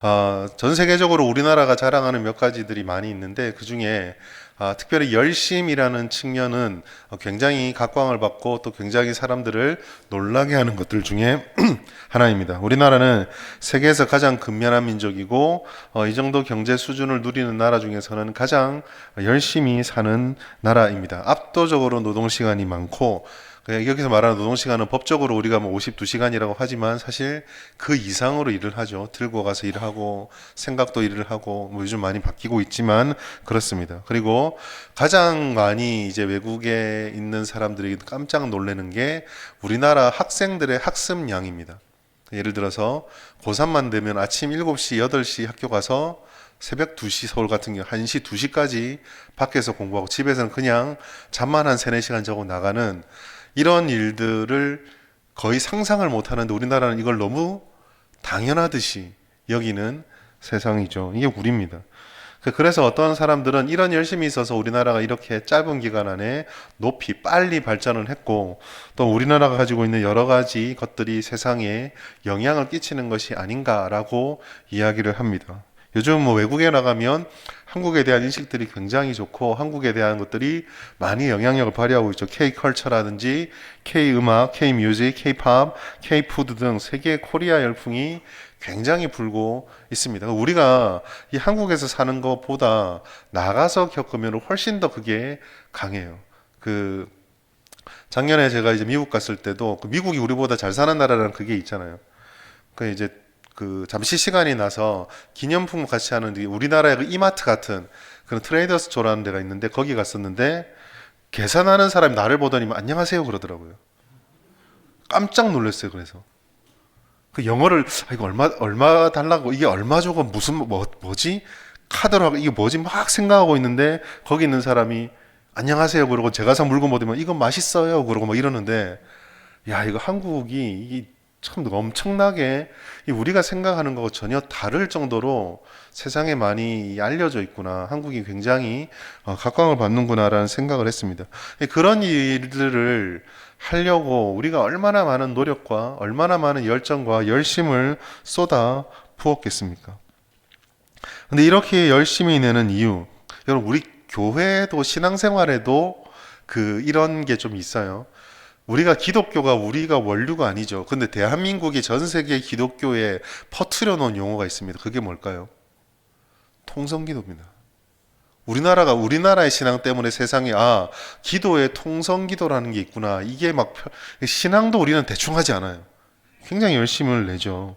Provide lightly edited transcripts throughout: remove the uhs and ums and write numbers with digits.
전 세계적으로 우리나라가 자랑하는 몇 가지들이 많이 있는데 그 중에 특별히 열심이라는 측면은 굉장히 각광을 받고 또 굉장히 사람들을 놀라게 하는 것들 중에 하나입니다. 우리나라는 세계에서 가장 근면한 민족이고 이 정도 경제 수준을 누리는 나라 중에서는 가장 열심히 사는 나라입니다. 압도적으로 노동 시간이 많고 여기서 말하는 노동시간은 법적으로 우리가 뭐 52시간이라고 하지만 사실 그 이상으로 일을 하죠. 들고 가서 일을 하고 생각도 일을 하고 뭐 요즘 많이 바뀌고 있지만 그렇습니다. 그리고 가장 많이 이제 외국에 있는 사람들이 깜짝 놀라는 게 우리나라 학생들의 학습량입니다. 예를 들어서 고3만 되면 아침 7시, 8시 학교 가서 새벽 2시 서울 같은 경우 1시, 2시까지 밖에서 공부하고 집에서는 그냥 잠만 한 3, 4시간 자고 나가는 이런 일들을 거의 상상을 못 하는데 우리나라는 이걸 너무 당연하듯이 여기는 세상이죠. 이게 우리입니다. 그래서 어떤 사람들은 이런 열심이 있어서 우리나라가 이렇게 짧은 기간 안에 높이 빨리 발전을 했고 또 우리나라가 가지고 있는 여러 가지 것들이 세상에 영향을 끼치는 것이 아닌가라고 이야기를 합니다. 요즘 뭐 외국에 나가면 한국에 대한 인식들이 굉장히 좋고 한국에 대한 것들이 많이 영향력을 발휘하고 있죠. K-컬처라든지 K-음악, K-뮤직, K-팝, K-푸드 등 세계 코리아 열풍이 굉장히 불고 있습니다. 우리가 이 한국에서 사는 것보다 나가서 겪으면 훨씬 더 그게 강해요. 작년에 제가 이제 미국 갔을 때도 미국이 우리보다 잘 사는 나라라는 그게 있잖아요. 이제 잠시 시간이 나서 기념품 같이 하는 우리나라의 그 이마트 같은 그런 트레이더스 조라는 데가 있는데 거기 갔었는데 계산하는 사람이 나를 보더니 안녕하세요 그러더라고요. 깜짝 놀랐어요. 그래서 그 영어를 이거 얼마 달라고 이게 얼마 저거 무슨 뭐지 카드로 하고 이게 뭐지 막 생각하고 있는데 거기 있는 사람이 안녕하세요 그러고 제가 산 물건 보더니 이거 맛있어요 그러고 막 이러는데 야 이거 한국이 이게 참 엄청나게 우리가 생각하는 거하고 전혀 다를 정도로 세상에 많이 알려져 있구나. 한국이 굉장히 각광을 받는구나라는 생각을 했습니다. 그런 일들을 하려고 우리가 얼마나 많은 노력과 얼마나 많은 열정과 열심을 쏟아 부었겠습니까? 근데 이렇게 열심히 내는 이유, 여러분 우리 교회도 신앙생활에도 이런 게 좀 있어요. 우리가 기독교가 우리가 원류가 아니죠. 근데 대한민국이 전 세계 기독교에 퍼뜨려 놓은 용어가 있습니다. 그게 뭘까요? 통성기도입니다. 우리나라의 신앙 때문에 세상에 기도에 통성기도라는 게 있구나. 이게 막 신앙도 우리는 대충 하지 않아요. 굉장히 열심을 내죠.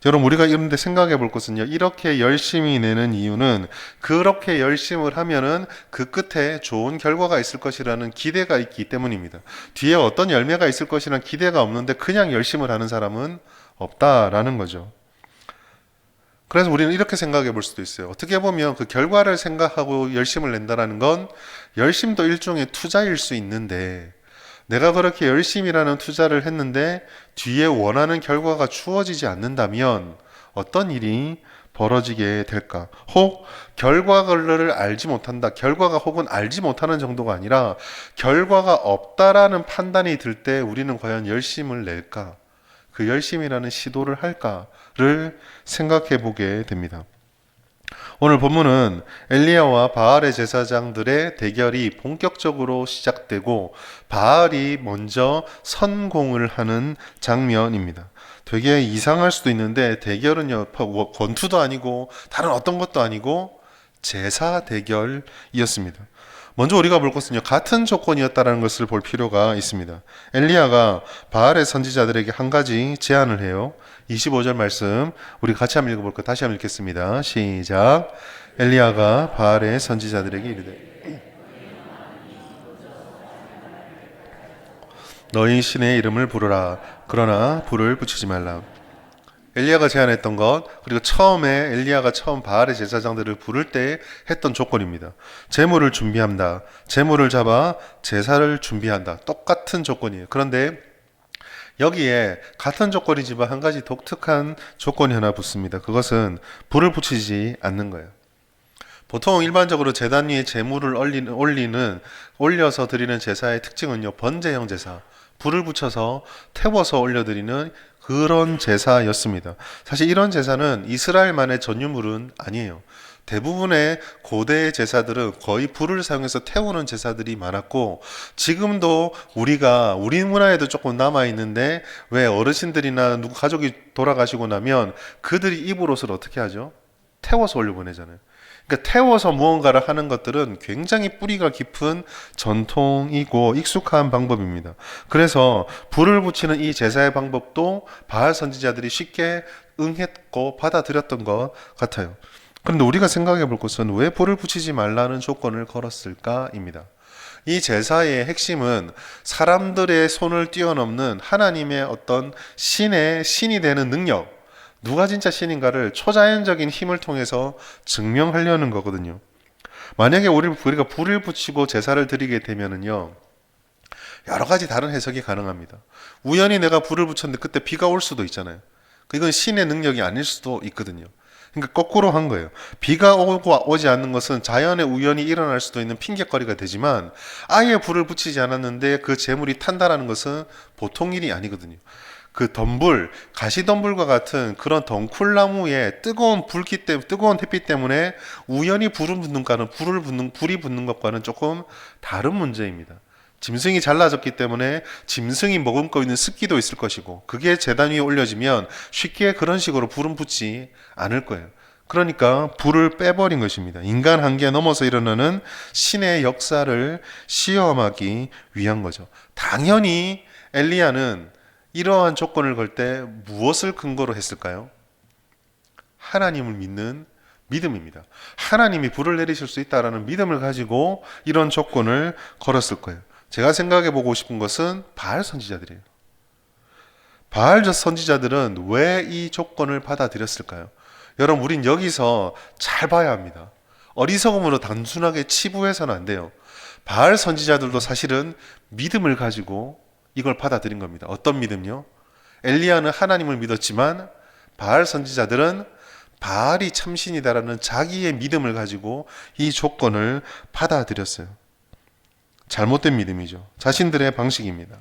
여러분 우리가 이런데 생각해 볼 것은요. 이렇게 열심히 내는 이유는 그렇게 열심을 하면은 그 끝에 좋은 결과가 있을 것이라는 기대가 있기 때문입니다. 뒤에 어떤 열매가 있을 것이라는 기대가 없는데 그냥 열심을 하는 사람은 없다라는 거죠. 그래서 우리는 이렇게 생각해 볼 수도 있어요. 어떻게 보면 그 결과를 생각하고 열심을 낸다라는 건 열심도 일종의 투자일 수 있는데 내가 그렇게 열심히라는 투자를 했는데 뒤에 원하는 결과가 주어지지 않는다면 어떤 일이 벌어지게 될까? 혹 결과를 알지 못한다. 결과가 혹은 알지 못하는 정도가 아니라 결과가 없다라는 판단이 들 때 우리는 과연 열심을 낼까? 그 열심이라는 시도를 할까를 생각해 보게 됩니다. 오늘 본문은 엘리야와 바알의 제사장들의 대결이 본격적으로 시작되고 바알이 먼저 선공을 하는 장면입니다. 되게 이상할 수도 있는데 대결은요, 권투도 아니고 다른 어떤 것도 아니고 제사 대결이었습니다. 먼저 우리가 볼 것은요, 같은 조건이었다는 것을 볼 필요가 있습니다. 엘리야가 바알의 선지자들에게 한 가지 제안을 해요. 25절 말씀 우리 같이 한번 읽어볼까요? 다시 한번 읽겠습니다. 시작. 엘리야가 바알의 선지자들에게 이르되 너희 신의 이름을 부르라. 그러나 불을 붙이지 말라. 엘리야가 제안했던 것, 그리고 엘리야가 처음 바알의 제사장들을 부를 때 했던 조건입니다. 제물을 준비한다. 제물을 잡아 제사를 준비한다. 똑같은 조건이에요. 그런데 여기에 같은 조건이지만 한 가지 독특한 조건이 하나 붙습니다. 그것은 불을 붙이지 않는 거예요. 보통 일반적으로 제단 위에 제물을 올려서 드리는 제사의 특징은요, 번제형 제사, 불을 붙여서 태워서 올려드리는 그런 제사였습니다. 사실 이런 제사는 이스라엘만의 전유물은 아니에요. 대부분의 고대 제사들은 거의 불을 사용해서 태우는 제사들이 많았고, 지금도 우리 문화에도 조금 남아 있는데, 왜 어르신들이나 누구 가족이 돌아가시고 나면 그들이 입을 옷을 어떻게 하죠? 태워서 올려보내잖아요. 그러니까 태워서 무언가를 하는 것들은 굉장히 뿌리가 깊은 전통이고 익숙한 방법입니다. 그래서 불을 붙이는 이 제사의 방법도 바알 선지자들이 쉽게 응했고 받아들였던 것 같아요. 그런데 우리가 생각해 볼 것은 왜 불을 붙이지 말라는 조건을 걸었을까입니다. 이 제사의 핵심은 사람들의 손을 뛰어넘는 하나님의 어떤 신이 되는 능력, 누가 진짜 신인가를 초자연적인 힘을 통해서 증명하려는 거거든요. 만약에 우리가 불을 붙이고 제사를 드리게 되면은요, 여러 가지 다른 해석이 가능합니다. 우연히 내가 불을 붙였는데 그때 비가 올 수도 있잖아요. 이건 신의 능력이 아닐 수도 있거든요. 그러니까 거꾸로 한 거예요. 비가 오고 오지 않는 것은 자연의 우연히 일어날 수도 있는 핑계거리가 되지만, 아예 불을 붙이지 않았는데 그 재물이 탄다라는 것은 보통 일이 아니거든요. 그 덤불, 가시덤불과 같은 그런 덩쿨나무에 뜨거운 햇빛 때문에 우연히 불이 붙는 것과는 조금 다른 문제입니다. 짐승이 잘라졌기 때문에 짐승이 머금고 있는 습기도 있을 것이고, 그게 제단 위에 올려지면 쉽게 그런 식으로 불은 붙지 않을 거예요. 그러니까 불을 빼버린 것입니다. 인간 한계에 넘어서 일어나는 신의 역사를 시험하기 위한 거죠. 당연히 엘리야는 이러한 조건을 걸 때 무엇을 근거로 했을까요? 하나님을 믿는 믿음입니다. 하나님이 불을 내리실 수 있다라는 믿음을 가지고 이런 조건을 걸었을 거예요. 제가 생각해 보고 싶은 것은 바알 선지자들이에요. 바알 선지자들은 왜 이 조건을 받아들였을까요? 여러분, 우린 여기서 잘 봐야 합니다. 어리석음으로 단순하게 치부해서는 안 돼요. 바알 선지자들도 사실은 믿음을 가지고 이걸 받아들인 겁니다. 어떤 믿음요? 엘리야는 하나님을 믿었지만 바알 선지자들은 바알이 참신이다라는 자기의 믿음을 가지고 이 조건을 받아들였어요. 잘못된 믿음이죠. 자신들의 방식입니다.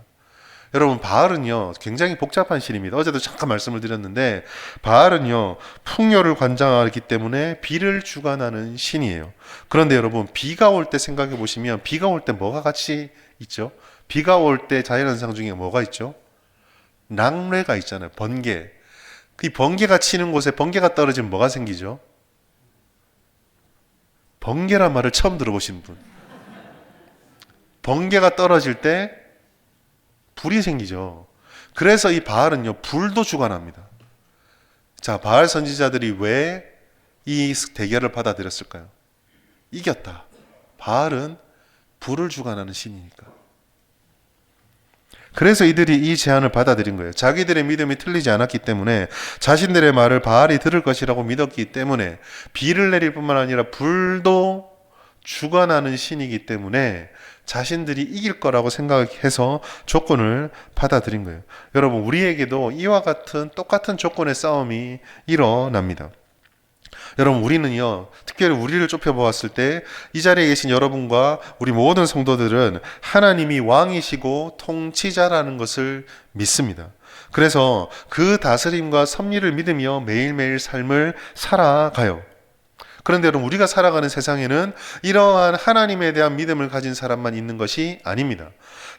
여러분, 바알은요 굉장히 복잡한 신입니다. 어제도 잠깐 말씀을 드렸는데, 바알은요 풍요를 관장하기 때문에 비를 주관하는 신이에요. 그런데 여러분, 비가 올 때 생각해 보시면, 비가 올 때 뭐가 같이 있죠? 비가 올 때 자연현상 중에 뭐가 있죠? 낭뢰가 있잖아요. 번개. 그 번개가 치는 곳에 번개가 떨어지면 뭐가 생기죠? 번개란 말을 처음 들어보신 분. 번개가 떨어질 때 불이 생기죠. 그래서 이 바알은요 불도 주관합니다. 자, 바알 선지자들이 왜 이 대결을 받아들였을까요? 이겼다. 바알은 불을 주관하는 신이니까. 그래서 이들이 이 제안을 받아들인 거예요. 자기들의 믿음이 틀리지 않았기 때문에, 자신들의 말을 바알이 들을 것이라고 믿었기 때문에, 비를 내릴 뿐만 아니라 불도 주관하는 신이기 때문에 자신들이 이길 거라고 생각해서 조건을 받아들인 거예요. 여러분, 우리에게도 이와 같은 똑같은 조건의 싸움이 일어납니다. 여러분, 우리는요 특별히 우리를 좁혀보았을 때 이 자리에 계신 여러분과 우리 모든 성도들은 하나님이 왕이시고 통치자라는 것을 믿습니다. 그래서 그 다스림과 섭리를 믿으며 매일매일 삶을 살아가요. 그런데 여러분, 우리가 살아가는 세상에는 이러한 하나님에 대한 믿음을 가진 사람만 있는 것이 아닙니다.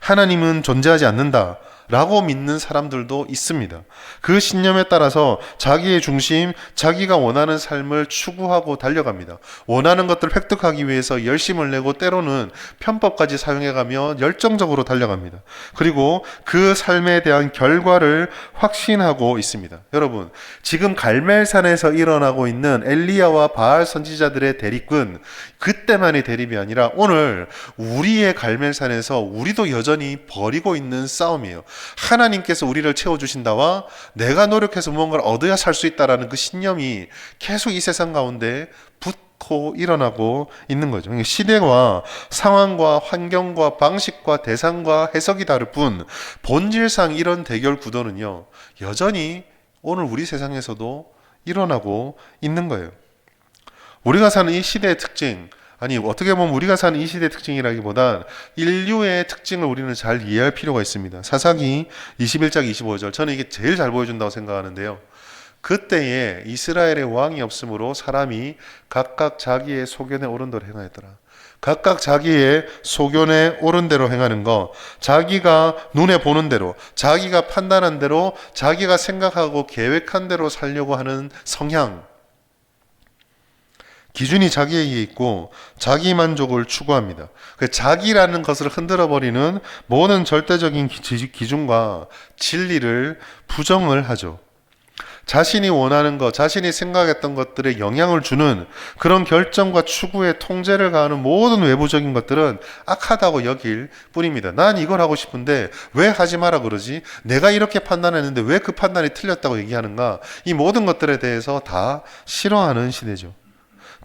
하나님은 존재하지 않는다 라고 믿는 사람들도 있습니다. 그 신념에 따라서 자기의 중심, 자기가 원하는 삶을 추구하고 달려갑니다. 원하는 것들을 획득하기 위해서 열심을 내고 때로는 편법까지 사용해가며 열정적으로 달려갑니다. 그리고 그 삶에 대한 결과를 확신하고 있습니다. 여러분, 지금 갈멜산에서 일어나고 있는 엘리야와 바알 선지자들의 대립은 그때만의 대립이 아니라 오늘 우리의 갈멜산에서 우리도 여전히 벌이고 있는 싸움이에요. 하나님께서 우리를 채워주신다와 내가 노력해서 무언가를 얻어야 살 수 있다라는 그 신념이 계속 이 세상 가운데 붙고 일어나고 있는 거죠. 시대와 상황과 환경과 방식과 대상과 해석이 다를 뿐 본질상 이런 대결 구도는요 여전히 오늘 우리 세상에서도 일어나고 있는 거예요. 우리가 사는 이 시대의 특징, 아니 어떻게 보면 우리가 사는 이 시대의 특징이라기보단 인류의 특징을 우리는 잘 이해할 필요가 있습니다. 사사기 21장 25절 저는 이게 제일 잘 보여준다고 생각하는데요. 그때에 이스라엘의 왕이 없으므로 사람이 각각 자기의 소견에 오른 대로 행하였더라. 각각 자기의 소견에 옳은 대로 행하는 것, 자기가 눈에 보는 대로, 자기가 판단한 대로, 자기가 생각하고 계획한 대로 살려고 하는 성향, 기준이 자기에게 있고 자기 만족을 추구합니다. 그 자기라는 것을 흔들어버리는 모든 절대적인 기준과 진리를 부정을 하죠. 자신이 원하는 것, 자신이 생각했던 것들에 영향을 주는 그런 결정과 추구에 통제를 가하는 모든 외부적인 것들은 악하다고 여길 뿐입니다. 난 이걸 하고 싶은데 왜 하지 마라 그러지? 내가 이렇게 판단했는데 왜 그 판단이 틀렸다고 얘기하는가? 이 모든 것들에 대해서 다 싫어하는 시대죠.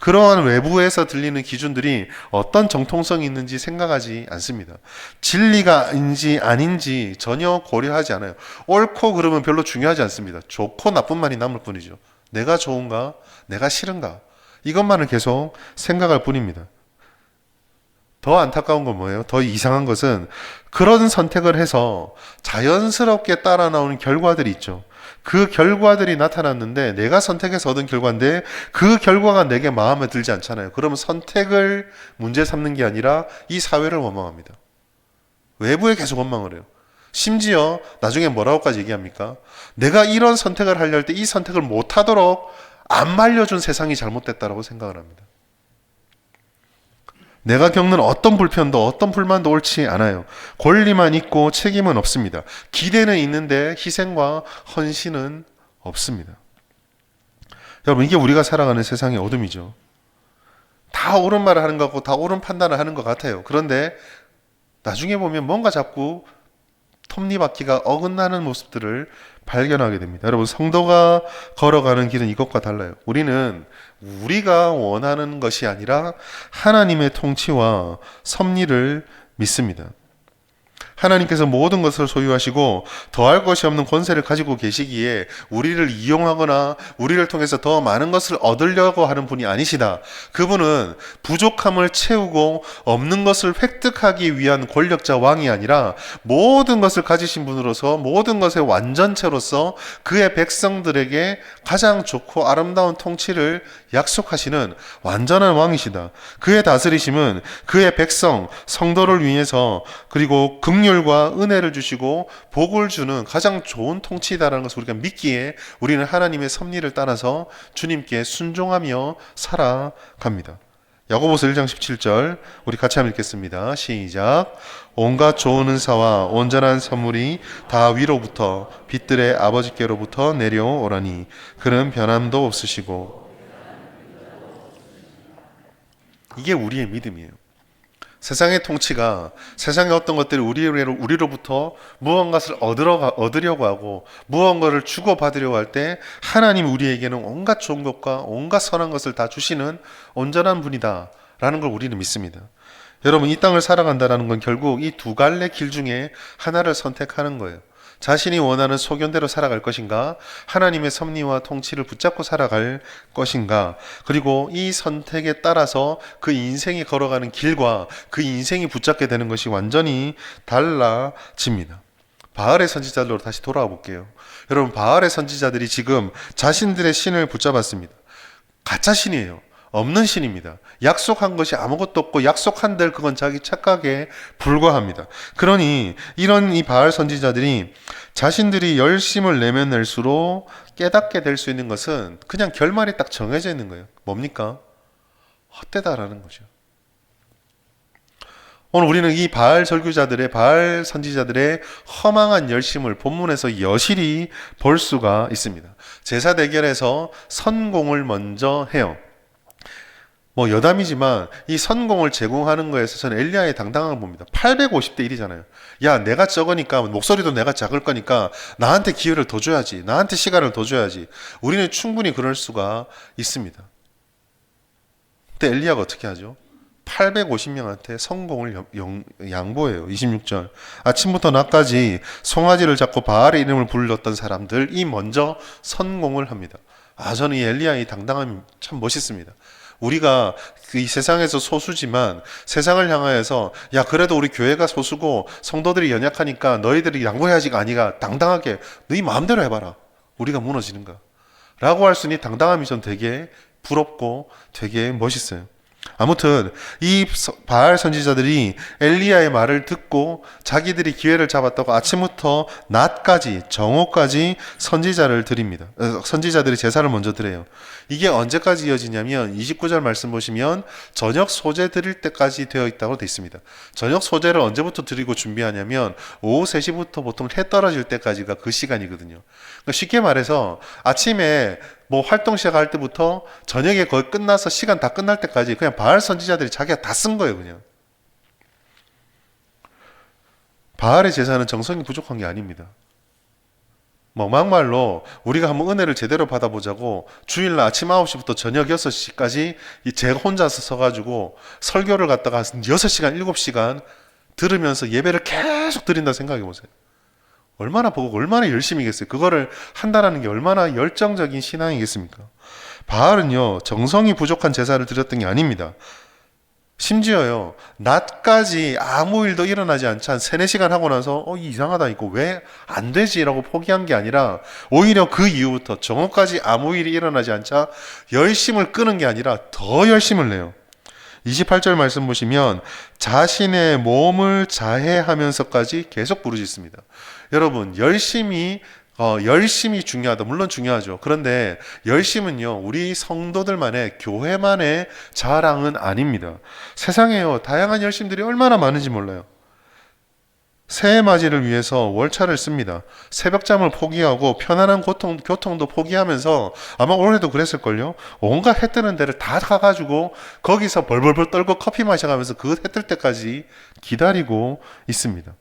그러한 외부에서 들리는 기준들이 어떤 정통성이 있는지 생각하지 않습니다. 진리가인지 아닌지 전혀 고려하지 않아요. 옳고 그름은 별로 중요하지 않습니다. 좋고 나쁜만이 남을 뿐이죠. 내가 좋은가? 내가 싫은가? 이것만을 계속 생각할 뿐입니다. 더 안타까운 건 뭐예요? 더 이상한 것은 그런 선택을 해서 자연스럽게 따라 나오는 결과들이 있죠. 그 결과들이 나타났는데 내가 선택해서 얻은 결과인데 그 결과가 내게 마음에 들지 않잖아요. 그러면 선택을 문제 삼는 게 아니라 이 사회를 원망합니다. 외부에 계속 원망을 해요. 심지어 나중에 뭐라고까지 얘기합니까? 내가 이런 선택을 하려 할 때 이 선택을 못하도록 안 말려준 세상이 잘못됐다라고 생각을 합니다. 내가 겪는 어떤 불편도 어떤 불만도 옳지 않아요. 권리만 있고 책임은 없습니다. 기대는 있는데 희생과 헌신은 없습니다. 여러분 이게 우리가 살아가는 세상의 어둠이죠. 다 옳은 말을 하는 것 같고 다 옳은 판단을 하는 것 같아요. 그런데 나중에 보면 뭔가 자꾸 톱니바퀴가 어긋나는 모습들을 발견하게 됩니다. 여러분 성도가 걸어가는 길은 이것과 달라요. 우리는 우리가 원하는 것이 아니라 하나님의 통치와 섭리를 믿습니다. 하나님께서 모든 것을 소유하시고 더할 것이 없는 권세를 가지고 계시기에 우리를 이용하거나 우리를 통해서 더 많은 것을 얻으려고 하는 분이 아니시다. 그분은 부족함을 채우고 없는 것을 획득하기 위한 권력자 왕이 아니라 모든 것을 가지신 분으로서 모든 것의 완전체로서 그의 백성들에게 가장 좋고 아름다운 통치를 약속하시는 완전한 왕이시다. 그의 다스리심은 그의 백성, 성도를 위해서 그리고 긍휼과 은혜를 주시고 복을 주는 가장 좋은 통치이다라는 것을 우리가 믿기에 우리는 하나님의 섭리를 따라서 주님께 순종하며 살아갑니다. 야고보서 1장 17절 우리 같이 한번 읽겠습니다. 시작. 온갖 좋은 은사와 온전한 선물이 다 위로부터 빛들의 아버지께로부터 내려오라니 그는 변함도 없으시고. 이게 우리의 믿음이에요. 세상의 통치가 세상의 어떤 것들이 우리로부터 무언가를 얻으려고 하고 무언가를 주고받으려고 할 때 하나님 우리에게는 온갖 좋은 것과 온갖 선한 것을 다 주시는 온전한 분이다 라는 걸 우리는 믿습니다. 여러분 이 땅을 살아간다는 건 결국 이 두 갈래 길 중에 하나를 선택하는 거예요. 자신이 원하는 소견대로 살아갈 것인가, 하나님의 섭리와 통치를 붙잡고 살아갈 것인가, 그리고 이 선택에 따라서 그 인생이 걸어가는 길과 그 인생이 붙잡게 되는 것이 완전히 달라집니다. 바알의 선지자들로 다시 돌아와 볼게요. 여러분 바알의 선지자들이 지금 자신들의 신을 붙잡았습니다. 가짜 신이에요. 없는 신입니다. 약속한 것이 아무것도 없고 약속한 대로 그건 자기 착각에 불과합니다. 그러니 이런 이 바알 선지자들이 자신들이 열심을 내면 낼수록 깨닫게 될 수 있는 것은 그냥 결말이 딱 정해져 있는 거예요. 뭡니까? 헛되다라는 거죠. 오늘 우리는 이 바알 설교자들의 바알 선지자들의 허망한 열심을 본문에서 여실히 볼 수가 있습니다. 제사 대결에서 선공을 먼저 해요. 뭐 여담이지만 이 선공을 제공하는 거에서 저는 엘리야의 당당함을 봅니다. 850대 1이잖아요. 야, 내가 적으니까 목소리도 내가 작을 거니까 나한테 기회를 더 줘야지. 나한테 시간을 더 줘야지. 우리는 충분히 그럴 수가 있습니다. 근데 엘리야가 어떻게 하죠? 850명한테 성공을 양보해요. 26절. 아침부터 낮까지 송아지를 잡고 바알의 이름을 불렀던 사람들이 먼저 선공을 합니다. 저는 이 엘리야의 당당함이 참 멋있습니다. 우리가 이 세상에서 소수지만 세상을 향하여서 야 그래도 우리 교회가 소수고 성도들이 연약하니까 너희들이 양보해야지가 아니라 당당하게 너희 마음대로 해봐라. 우리가 무너지는가 라고 할 수 있는 당당함이 전 되게 부럽고 되게 멋있어요. 아무튼 이 바알 선지자들이 엘리야의 말을 듣고 자기들이 기회를 잡았다고 아침부터 낮까지 정오까지 선지자를 드립니다. 선지자들이 제사를 먼저 드려요. 이게 언제까지 이어지냐면 29절 말씀 보시면 저녁 소제 드릴 때까지 되어 있다고 되어 있습니다. 저녁 소제를 언제부터 드리고 준비하냐면 오후 3시부터 보통 해 떨어질 때까지가 그 시간이거든요. 그러니까 쉽게 말해서 아침에 뭐 활동 시작할 때부터 저녁에 거의 끝나서 시간 다 끝날 때까지 그냥 바알 선지자들이 자기가 다 쓴 거예요. 그냥 바알의 제사는 정성이 부족한 게 아닙니다. 뭐 막말로 우리가 한번 은혜를 제대로 받아보자고 주일날 아침 9시부터 저녁 6시까지 제가 혼자서 서가지고 설교를 갖다가 6시간 7시간 들으면서 예배를 계속 드린다 생각해 보세요. 얼마나 보고 얼마나 열심히겠어요. 그거를 한다라는 게 얼마나 열정적인 신앙이겠습니까? 바알은요 정성이 부족한 제사를 드렸던 게 아닙니다. 심지어요 낮까지 아무 일도 일어나지 않지 한 3-4시간 하고 나서 이상하다 이거 왜 안 되지? 라고 포기한 게 아니라 오히려 그 이후부터 정오까지 아무 일이 일어나지 않자 열심을 끄는 게 아니라 더 열심을 내요. 28절 말씀 보시면 자신의 몸을 자해하면서까지 계속 부르짖습니다. 여러분 열심히 중요하다. 물론 중요하죠. 그런데 열심은요 우리 성도들만의 교회만의 자랑은 아닙니다. 세상에요 다양한 열심들이 얼마나 많은지 몰라요. 새해 맞이를 위해서 월차를 씁니다. 새벽잠을 포기하고 편안한 교통도 포기하면서 아마 올해도 그랬을걸요. 온갖 해 뜨는 데를 다 가가지고 거기서 벌벌벌 떨고 커피 마셔가면서 그 해 뜰 때까지 기다리고 있습니다.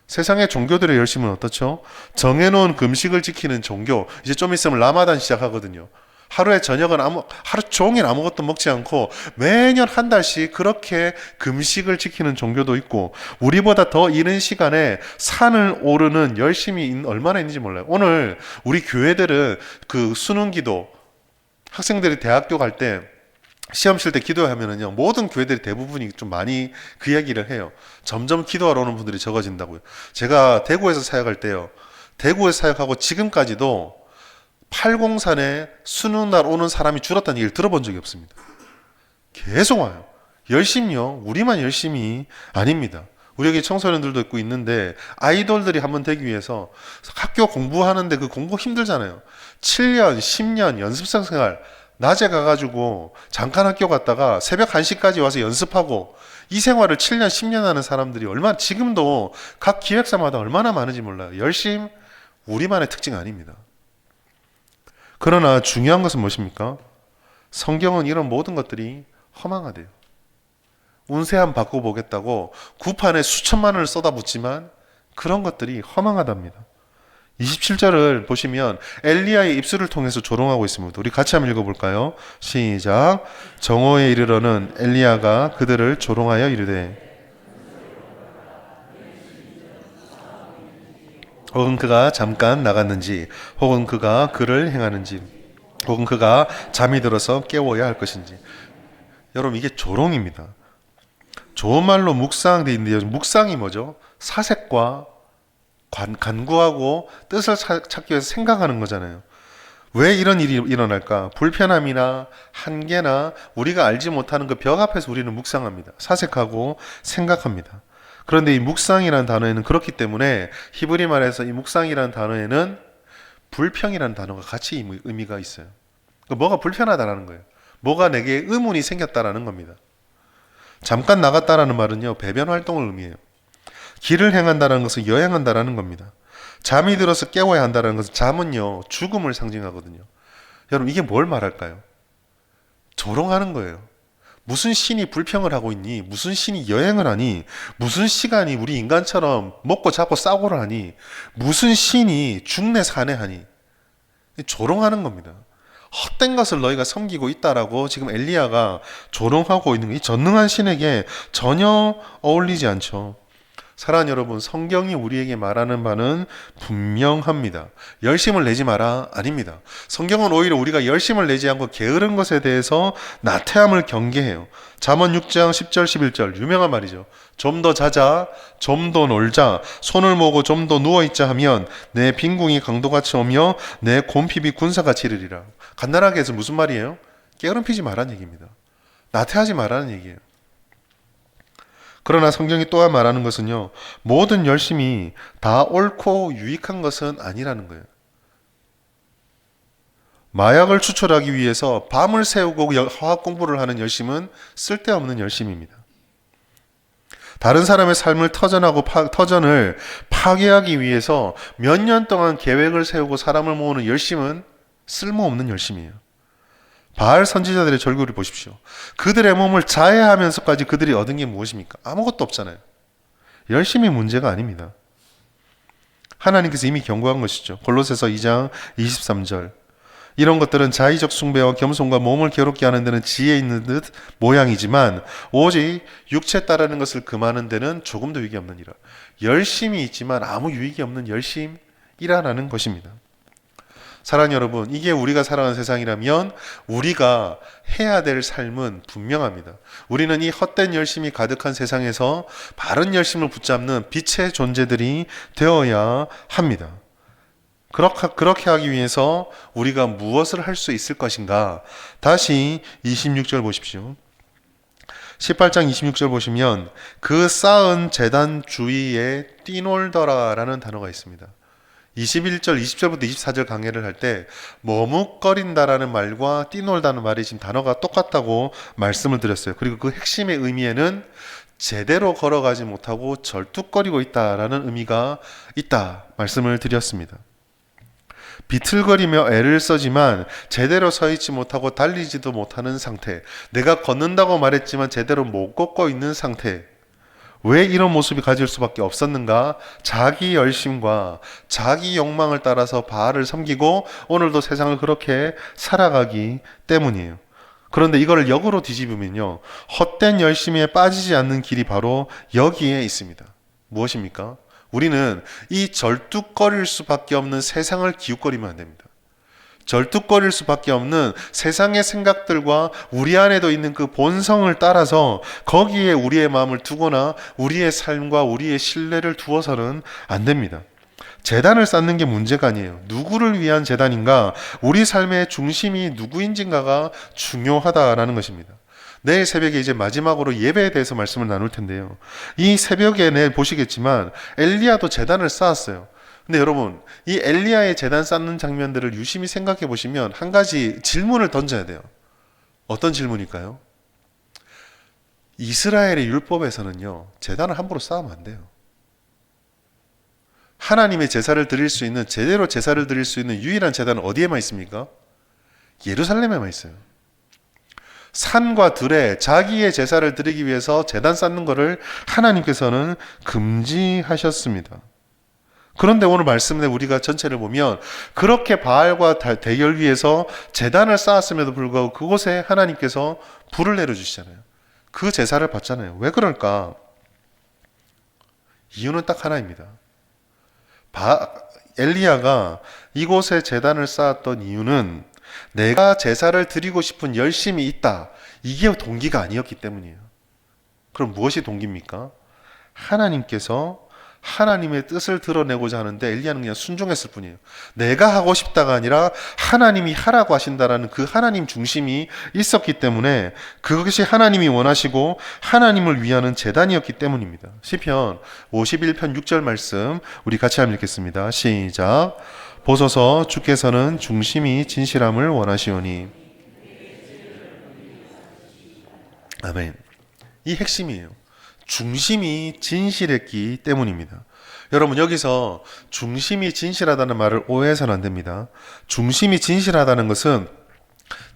세상의 종교들의 열심은 어떻죠? 정해놓은 금식을 지키는 종교. 이제 좀 있으면 라마단 시작하거든요. 하루에 저녁은 하루 종일 아무것도 먹지 않고 매년 한 달씩 그렇게 금식을 지키는 종교도 있고 우리보다 더 이른 시간에 산을 오르는 열심이 얼마나 있는지 몰라요. 오늘 우리 교회들은 그 수능기도 학생들이 대학교 갈 때 시험 칠 때 기도하면은요 모든 교회들이 대부분이 좀 많이 그 이야기를 해요. 점점 기도하러 오는 분들이 적어진다고요. 제가 대구에서 사역할 때요 대구에서 사역하고 지금까지도 팔공산에 수능날 오는 사람이 줄었다는 얘기를 들어본 적이 없습니다. 계속 와요. 열심히요 우리만 열심히 아닙니다. 우리 여기 청소년들도 있고 있는데 아이돌들이 한번 되기 위해서 학교 공부하는데 그 공부 힘들잖아요. 7년 10년 연습생 생활 낮에 가가지고 잠깐 학교 갔다가 새벽 1시까지 와서 연습하고 이 생활을 7년 10년 하는 사람들이 얼마나 지금도 각 기획사마다 얼마나 많은지 몰라요. 열심 우리만의 특징 아닙니다. 그러나 중요한 것은 무엇입니까? 성경은 이런 모든 것들이 허망하대요. 운세 한번 바꿔보겠다고 구판에 수천만 원을 쏟아붓지만 그런 것들이 허망하답니다. 27절을 보시면 엘리야의 입술을 통해서 조롱하고 있습니다. 우리 같이 한번 읽어볼까요? 시작. 정오에 이르러는 엘리야가 그들을 조롱하여 이르되 혹은 그가 잠깐 나갔는지 혹은 그가 글을 행하는지 혹은 그가 잠이 들어서 깨워야 할 것인지. 여러분 이게 조롱입니다. 좋은 말로 묵상되어 있는데 묵상이 뭐죠? 사색과 간구하고 뜻을 찾기 위해서 생각하는 거잖아요. 왜 이런 일이 일어날까? 불편함이나 한계나 우리가 알지 못하는 그 벽 앞에서 우리는 묵상합니다. 사색하고 생각합니다. 그런데 이 묵상이라는 단어에는 그렇기 때문에 히브리 말에서 이 묵상이라는 단어에는 불평이라는 단어가 같이 의미가 있어요. 뭐가 불편하다라는 거예요. 뭐가 내게 의문이 생겼다라는 겁니다. 잠깐 나갔다라는 말은요 배변 활동을 의미해요. 길을 행한다는 것은 여행한다라는 겁니다. 잠이 들어서 깨워야 한다는 것은 잠은요 죽음을 상징하거든요. 여러분 이게 뭘 말할까요? 조롱하는 거예요. 무슨 신이 불평을 하고 있니? 무슨 신이 여행을 하니? 무슨 시간이 우리 인간처럼 먹고 자고 싸고를 하니? 무슨 신이 죽네 사네 하니? 조롱하는 겁니다. 헛된 것을 너희가 섬기고 있다라고 지금 엘리야가 조롱하고 있는 이 전능한 신에게 전혀 어울리지 않죠. 사랑하는 여러분, 성경이 우리에게 말하는 바는 분명합니다. 열심을 내지 마라 아닙니다. 성경은 오히려 우리가 열심을 내지 않고 게으른 것에 대해서 나태함을 경계해요. 잠언 6장 10절 11절 유명한 말이죠. 좀 더 자자, 좀 더 놀자, 손을 모으고 좀 더 누워있자 하면 내 빈궁이 강도같이 오며 내 곰핍이 군사같이 이르리라. 간단하게 해서 무슨 말이에요? 게으름 피지 말라는 얘기입니다. 나태하지 말라는 얘기예요. 그러나 성경이 또한 말하는 것은요, 모든 열심이 다 옳고 유익한 것은 아니라는 거예요. 마약을 추출하기 위해서 밤을 새우고 화학 공부를 하는 열심은 쓸데없는 열심입니다. 다른 사람의 삶을 터전을 파괴하기 위해서 몇 년 동안 계획을 세우고 사람을 모으는 열심은 쓸모없는 열심이에요. 바알 선지자들의 절규를 보십시오. 그들의 몸을 자해하면서까지 그들이 얻은 게 무엇입니까? 아무것도 없잖아요. 열심이 문제가 아닙니다. 하나님께서 이미 경고한 것이죠. 골로새서 2장 23절. 이런 것들은 자의적 숭배와 겸손과 몸을 괴롭게 하는 데는 지혜 있는 듯 모양이지만 오직 육체 따르는 것을 금하는 데는 조금도 유익이 없느니라. 열심이 있지만 아무 유익이 없는 열심이라는 것입니다. 사랑하는 여러분, 이게 우리가 살아가는 세상이라면 우리가 해야 될 삶은 분명합니다. 우리는 이 헛된 열심이 가득한 세상에서 바른 열심을 붙잡는 빛의 존재들이 되어야 합니다. 그렇게 하기 위해서 우리가 무엇을 할 수 있을 것인가? 다시 26절 보십시오. 18장 26절 보시면 그 쌓은 제단 주위에 뛰놀더라 라는 단어가 있습니다. 21절, 20절부터 24절 강해를 할 때 머뭇거린다라는 말과 뛰놀다는 말이 지금 단어가 똑같다고 말씀을 드렸어요. 그리고 그 핵심의 의미에는 제대로 걸어가지 못하고 절뚝거리고 있다라는 의미가 있다 말씀을 드렸습니다. 비틀거리며 애를 써지만 제대로 서 있지 못하고 달리지도 못하는 상태. 내가 걷는다고 말했지만 제대로 못 걷고 있는 상태. 왜 이런 모습이 가질 수밖에 없었는가? 자기 열심과 자기 욕망을 따라서 바알을 섬기고 오늘도 세상을 그렇게 살아가기 때문이에요. 그런데 이걸 역으로 뒤집으면요, 헛된 열심에 빠지지 않는 길이 바로 여기에 있습니다. 무엇입니까? 우리는 이 절뚝거릴 수밖에 없는 세상을 기웃거리면 안 됩니다. 절뚝거릴 수밖에 없는 세상의 생각들과 우리 안에도 있는 그 본성을 따라서 거기에 우리의 마음을 두거나 우리의 삶과 우리의 신뢰를 두어서는 안 됩니다. 제단을 쌓는 게 문제가 아니에요. 누구를 위한 제단인가? 우리 삶의 중심이 누구인지가가 중요하다라는 것입니다. 내일 새벽에 이제 마지막으로 예배에 대해서 말씀을 나눌 텐데요. 이 새벽에 내일 보시겠지만 엘리야도 제단을 쌓았어요. 근데 여러분, 이 엘리야의 제단 쌓는 장면들을 유심히 생각해 보시면 한 가지 질문을 던져야 돼요. 어떤 질문일까요? 이스라엘의 율법에서는요, 제단을 함부로 쌓으면 안 돼요. 하나님의 제사를 드릴 수 있는, 제대로 제사를 드릴 수 있는 유일한 제단은 어디에만 있습니까? 예루살렘에만 있어요. 산과 들에 자기의 제사를 드리기 위해서 제단 쌓는 것을 하나님께서는 금지하셨습니다. 그런데 오늘 말씀에 우리가 전체를 보면 그렇게 바알과 대결 위해서 제단을 쌓았음에도 불구하고 그곳에 하나님께서 불을 내려주시잖아요. 그 제사를 받잖아요. 왜 그럴까? 이유는 딱 하나입니다. 엘리야가 이곳에 제단을 쌓았던 이유는 내가 제사를 드리고 싶은 열심이 있다. 이게 동기가 아니었기 때문이에요. 그럼 무엇이 동기입니까? 하나님께서 하나님의 뜻을 드러내고자 하는데 엘리야는 그냥 순종했을 뿐이에요. 내가 하고 싶다가 아니라 하나님이 하라고 하신다라는 그 하나님 중심이 있었기 때문에 그것이 하나님이 원하시고 하나님을 위하는 제단이었기 때문입니다. 시편 51편 6절 말씀 우리 같이 한번 읽겠습니다. 시작. 보소서 주께서는 중심이 진실함을 원하시오니. 아멘. 이 핵심이에요. 중심이 진실했기 때문입니다. 여러분, 여기서 중심이 진실하다는 말을 오해해서는 안 됩니다. 중심이 진실하다는 것은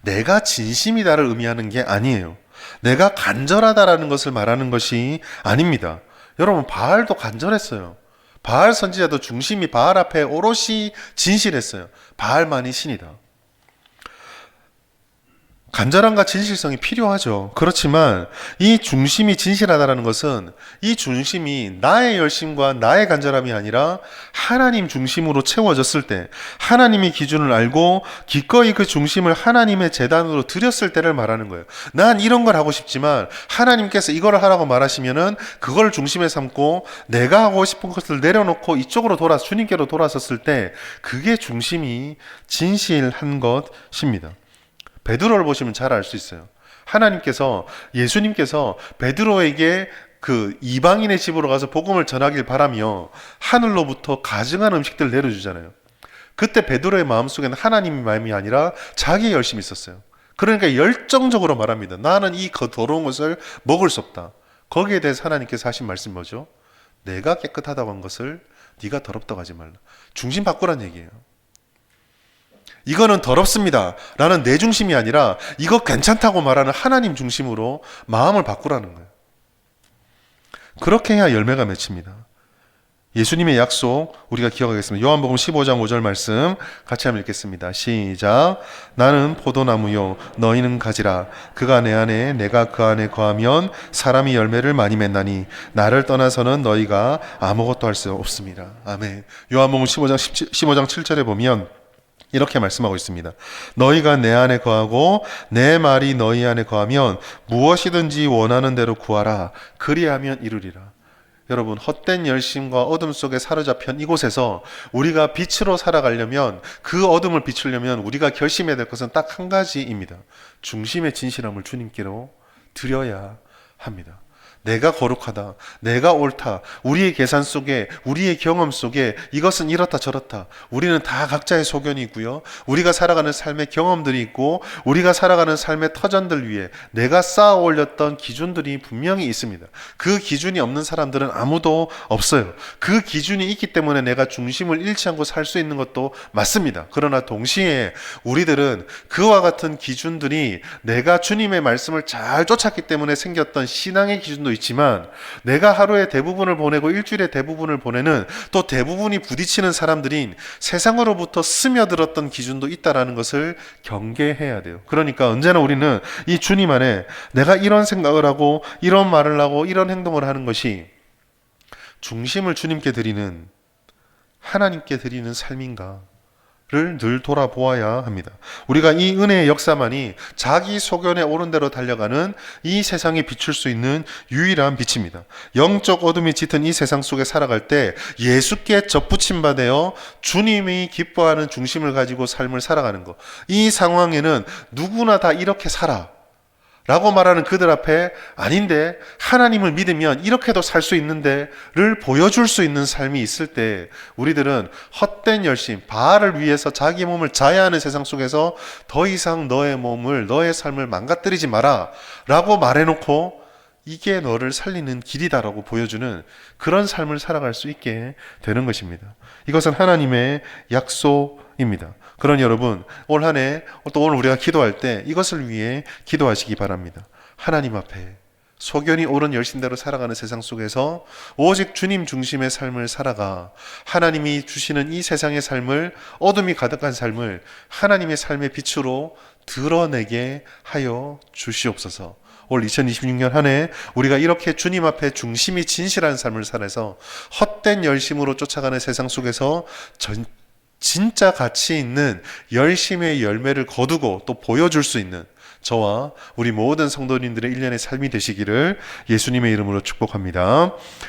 내가 진심이다를 의미하는 게 아니에요. 내가 간절하다라는 것을 말하는 것이 아닙니다. 여러분, 바알도 간절했어요. 바알 선지자도 중심이 바알 앞에 오롯이 진실했어요. 바알만이 신이다. 간절함과 진실성이 필요하죠. 그렇지만 이 중심이 진실하다는 것은 이 중심이 나의 열심과 나의 간절함이 아니라 하나님 중심으로 채워졌을 때, 하나님의 기준을 알고 기꺼이 그 중심을 하나님의 재단으로 드렸을 때를 말하는 거예요. 난 이런 걸 하고 싶지만 하나님께서 이걸 하라고 말하시면은 그걸 중심에 삼고 내가 하고 싶은 것을 내려놓고 이쪽으로 주님께로 돌아섰을 때 그게 중심이 진실한 것입니다. 베드로를 보시면 잘 알 수 있어요. 예수님께서 베드로에게 그 이방인의 집으로 가서 복음을 전하길 바라며 하늘로부터 가증한 음식들을 내려주잖아요. 그때 베드로의 마음속에는 하나님의 마음이 아니라 자기의 열심이 있었어요. 그러니까 열정적으로 말합니다. 나는 이 더러운 것을 먹을 수 없다. 거기에 대해서 하나님께서 하신 말씀이 뭐죠? 내가 깨끗하다고 한 것을 네가 더럽다고 하지 말라. 중심 바꾸란 얘기예요. 이거는 더럽습니다 라는 내 중심이 아니라 이거 괜찮다고 말하는 하나님 중심으로 마음을 바꾸라는 거예요. 그렇게 해야 열매가 맺힙니다. 예수님의 약속 우리가 기억하겠습니다. 요한복음 15장 5절 말씀 같이 한번 읽겠습니다. 시작. 나는 포도나무요 너희는 가지라. 그가 내 안에 내가 그 안에 거하면 사람이 열매를 많이 맺나니 나를 떠나서는 너희가 아무것도 할 수 없습니다. 아멘. 요한복음 15장 7절에 보면 이렇게 말씀하고 있습니다. 너희가 내 안에 거하고 내 말이 너희 안에 거하면 무엇이든지 원하는 대로 구하라. 그리하면 이루리라. 여러분, 헛된 열심과 어둠 속에 사로잡힌 이곳에서 우리가 빛으로 살아가려면, 그 어둠을 비추려면 우리가 결심해야 될 것은 딱 한 가지입니다. 중심의 진실함을 주님께로 드려야 합니다. 내가 거룩하다, 내가 옳다, 우리의 계산 속에, 우리의 경험 속에 이것은 이렇다 저렇다. 우리는 다 각자의 소견이 있고요. 우리가 살아가는 삶의 경험들이 있고 우리가 살아가는 삶의 터전들 위에 내가 쌓아 올렸던 기준들이 분명히 있습니다. 그 기준이 없는 사람들은 아무도 없어요. 그 기준이 있기 때문에 내가 중심을 잃지 않고 살 수 있는 것도 맞습니다. 그러나 동시에 우리들은 그와 같은 기준들이 내가 주님의 말씀을 잘 쫓았기 때문에 생겼던 신앙의 기준도 있지만, 내가 하루의 대부분을 보내고 일주일의 대부분을 보내는 또 대부분이 부딪히는 사람들인 세상으로부터 스며들었던 기준도 있다라는 것을 경계해야 돼요. 그러니까 언제나 우리는 이 주님 안에 내가 이런 생각을 하고 이런 말을 하고 이런 행동을 하는 것이 중심을 주님께 드리는, 하나님께 드리는 삶인가 를 늘 돌아보아야 합니다. 우리가 이 은혜의 역사만이 자기 소견에 옳은 대로 달려가는 이 세상에 비출 수 있는 유일한 빛입니다. 영적 어둠이 짙은 이 세상 속에 살아갈 때 예수께 접붙임 받아 주님이 기뻐하는 중심을 가지고 삶을 살아가는 것, 이 상황에는 누구나 다 이렇게 살아 라고 말하는 그들 앞에 아닌데 하나님을 믿으면 이렇게도 살 수 있는데 를 보여줄 수 있는 삶이 있을 때 우리들은 헛된 열심, 바알을 위해서 자기 몸을 자해하는 세상 속에서 더 이상 너의 몸을, 너의 삶을 망가뜨리지 마라 라고 말해놓고 이게 너를 살리는 길이다라고 보여주는 그런 삶을 살아갈 수 있게 되는 것입니다. 이것은 하나님의 약속입니다. 그러니 여러분, 올 한 해 또 오늘 우리가 기도할 때 이것을 위해 기도하시기 바랍니다. 하나님 앞에 소견이 옳은 열심대로 살아가는 세상 속에서 오직 주님 중심의 삶을 살아가 하나님이 주시는 이 세상의 삶을, 어둠이 가득한 삶을 하나님의 삶의 빛으로 드러내게 하여 주시옵소서. 올 2026년 한 해 우리가 이렇게 주님 앞에 중심이 진실한 삶을 살아서 헛된 열심으로 쫓아가는 세상 속에서 진짜 가치 있는 열심의 열매를 거두고 또 보여줄 수 있는 저와 우리 모든 성도님들의 일련의 삶이 되시기를 예수님의 이름으로 축복합니다.